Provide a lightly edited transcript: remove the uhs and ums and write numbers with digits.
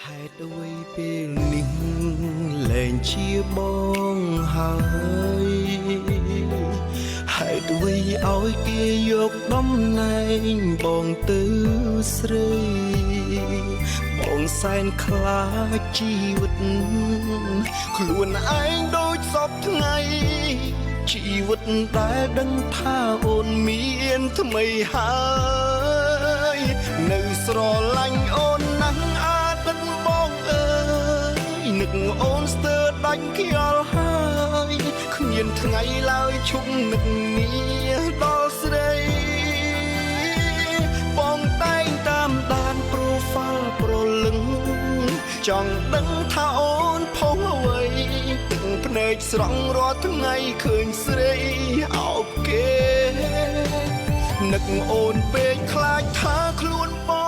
ตุអ្វីពេលនេះលែងជាបងហើយហេតុអ្វីឲ្យគេយកតំណែងបងទៅស្រីបងសែនខ្លាចជីវិតខ្លួនឯងដូចសពថ្ងៃជីវិតដែលដឹងថាអូនមានថ្មីហើយនៅស្រឡាញ់អូនណាស់អតីតបងអើយនឹកអូនស្ទើរដាច់ខ្យល់ហើយគ្មានថ្ងៃឡើយឈប់នឹកនាដល់ស្រីបងតែងតាមដាន profile ប្រលឹងចង់ដឹងថាអូនផុសអ្វីទឹកភ្នែកស្រង់រាល់ថ្ងៃឃើញស្រីអោបគេនឹកអូនពេកខ្លាចថាខ្លួនបង